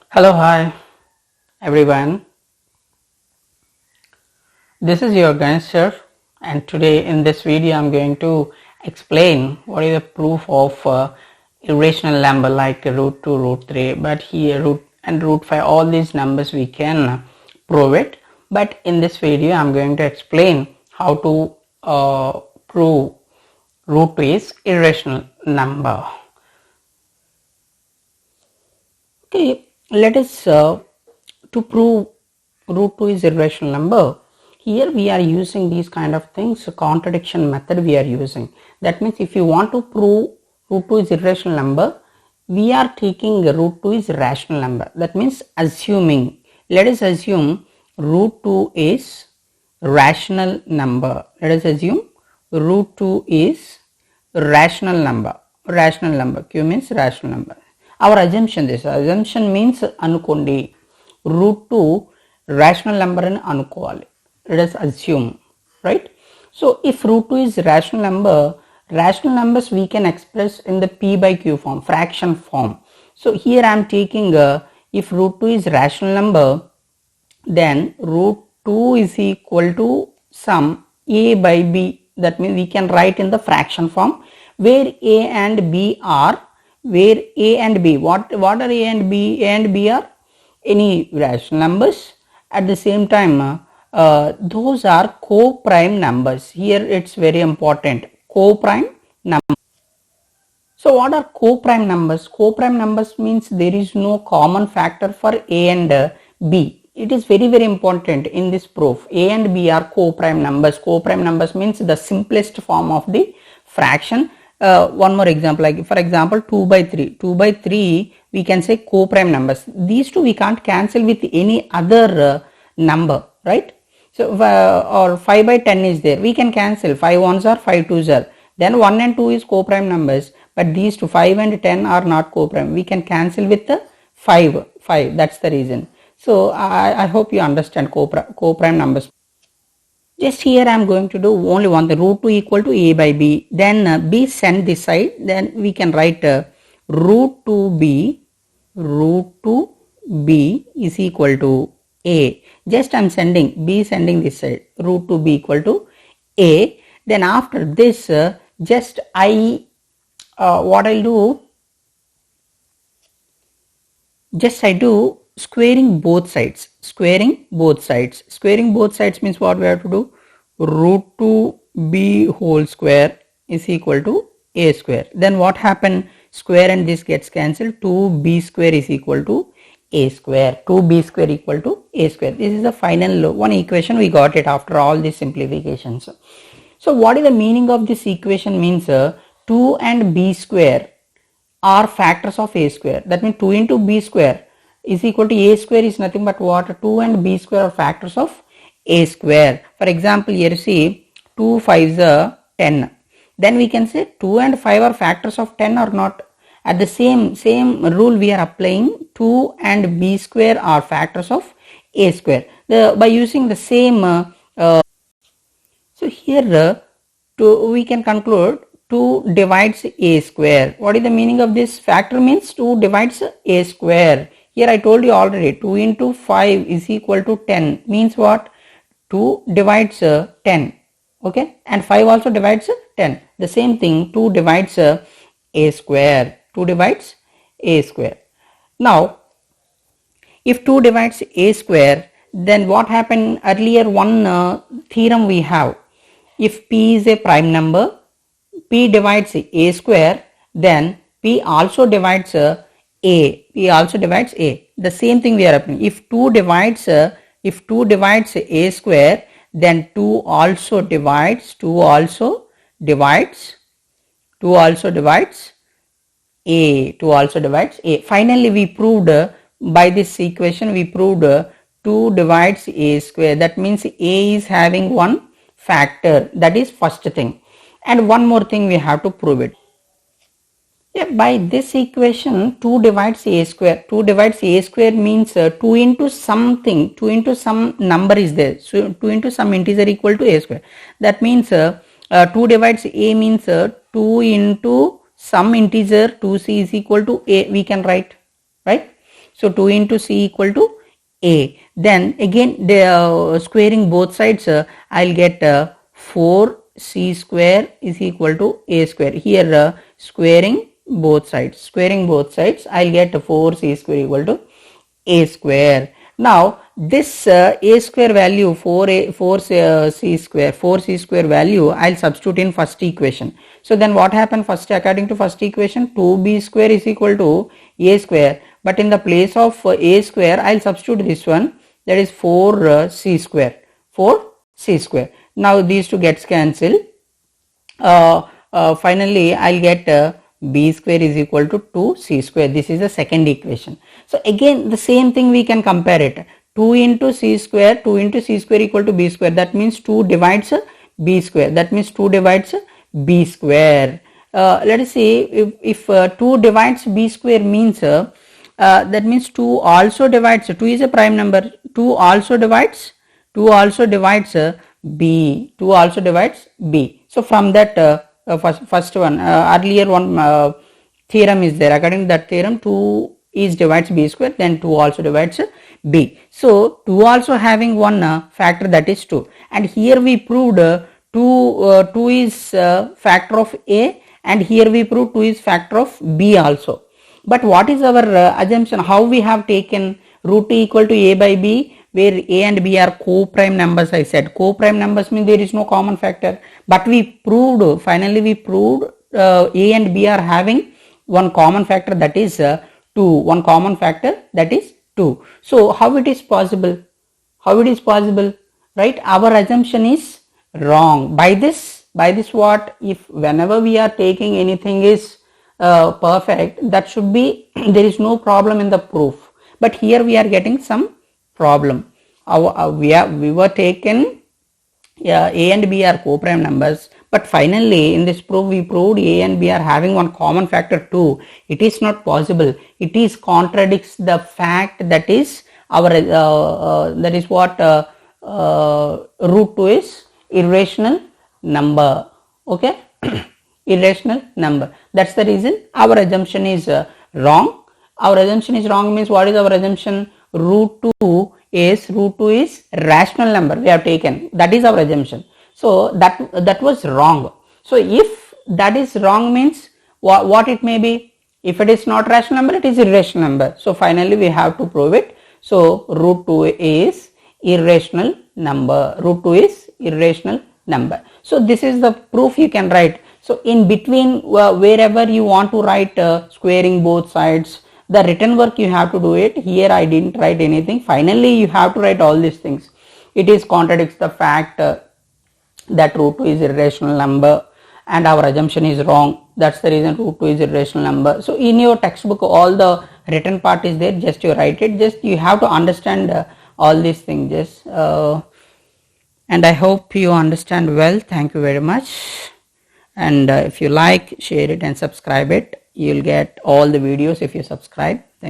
Hello, hi everyone. This is your Ganesh sir, and today in this video I'm going to explain what is the proof of irrational number like root 2, root 3, but here root and root 5, all these numbers we can prove it. But in this video I'm going to explain how to prove root 2 is irrational number. Okay, let us to prove root 2 is irrational number. Here we are using these kind of things, contradiction method we are using. That means if you want to prove root 2 is irrational number, we are taking root 2 is rational number. That means assuming, let us assume root 2 is rational number. Let us assume root 2 is rational number. Rational number, Q means rational number. Our assumption, this assumption means anukondi root 2 rational number అని అనుకోవాలి. Let us assume, right? So if root 2 is rational number, rational numbers we can express in the p by q form, fraction form. So here I am taking if root 2 is rational number, then root 2 is equal to sum a by b. That means we can write in the fraction form where a and b are, where a and b, what are a and b? A and b are any rational numbers. At the same time those are co-prime numbers. Here it's very important, co-prime numbers. So what are co-prime numbers? Co-prime numbers means there is no common factor for a and b. It is very important in this proof. A and b are co-prime numbers. Co-prime numbers means the simplest form of the fraction. One more example, like for example 2 by 3. 2 by 3 we can say co-prime numbers. These two we can't cancel with any other number, right? So or 5 by 10 is there, we can cancel 5 ones are 5 twos are, then 1 and 2 is co-prime numbers, but these two 5 and 10 are not co-prime. We can cancel with the 5. That's the reason. So I hope you understand co-prime numbers. Just here I am going to do only one, the root 2 equal to a by b, then b send this side, then we can write root 2b is equal to a. Just I am sending b, sending this side, root 2b equal to a. Then after this just what I'll do, just I do squaring both sides. Squaring both sides means what we have to do, root 2b whole square is equal to a square. Then what happened, square and this gets cancelled, 2b square is equal to a square. 2b square equal to a square. This is the final one equation, we got it after all these simplifications. So what is the meaning of this equation? Means 2 and b square are factors of a square. That means 2 into b square is equal to a square is nothing but what, 2 and b square are factors of a square. For example, here see 2 5s are 10. Then we can say 2 and 5 are factors of 10 or not. At the same rule we are applying, 2 and b square are factors of a square. By using the same so here we can conclude 2 divides a square. What is the meaning of this factor? Means 2 divides a square. Here I told you already, 2 into 5 is equal to 10. Means what? 2 divides 10. Okay, and 5 also divides 10. The same thing, 2 divides a square. 2 divides a square. Now if 2 divides a square, then what happened earlier, one theorem we have, if p is a prime number, p divides a square, then p also divides a. The same thing we are applying. If 2 divides a square, then 2 also divides a. Finally we proved by this equation, we proved 2 divides a square. That means a is having one factor. That is first thing. And one more thing we have to prove it. Yeah, by this equation 2 divides a square. 2 divides a square means 2 into something, 2 into some number is there. So 2 into some integer equal to a square. That means 2 divides a means 2 into some integer 2c is equal to a, we can write, right? So 2 into c equal to a. Then again squaring both sides, I'll get 4c square is equal to a square. Here squaring both sides, I'll get 4c square equal to a square. Now this a square value 4c square value I'll substitute in first equation. So then what happened first, according to first equation, 2b square is equal to a square, but in the place of a square I'll substitute this one, that is 4c square. Now these two gets cancelled. Finally I'll get b square is equal to 2c square. This is the second equation. So again the same thing we can compare it. 2 into c square equal to b square. That means 2 divides b square. Let us see if 2 divides b square means that means 2 also divides, 2 is a prime number, 2 also divides b. So from that first one, earlier one theorem is there. According to that theorem, 2 is divides b square, then 2 also divides b. So 2 also having one factor, that is 2, and here we proved 2 is factor of a, and here we proved 2 is factor of b also. But what is our assumption? How we have taken root 2 equal to a by b, where a and b are co-prime numbers. I said co-prime numbers means there is no common factor, but we proved, finally we proved a and b are having one common factor, that is 2. So how it is possible? Right? Our assumption is wrong. By this what, if whenever we are taking anything is perfect, that should be there is no problem in the proof, but here we are getting some problem. We were taken a and b are co-prime numbers, but finally in this proof we proved a and b are having one common factor 2. It is not possible. It is contradicts the fact that is our that is what root 2 is irrational number. Okay. Irrational number. That's the reason our assumption is wrong. Our assumption is wrong means what is our assumption? Root 2 is rational number we have taken. That is our assumption. So that was wrong. So if that is wrong means what it may be? If it is not rational number, it is irrational number. So finally we have to prove it. So root 2 is irrational number. So this is the proof you can write. So in between wherever you want to write squaring both sides, the written work you have to do it. Here I didn't write anything. Finally you have to write all these things. It is contradicts the fact that root 2 is irrational number, and our assumption is wrong. That's the reason root 2 is irrational number. So in your textbook all the written part is there, just you write it. Just you have to understand all these things. Just and I hope you understand well. Thank you very much. And if you like, share it and subscribe it. You'll get all the videos if you subscribe.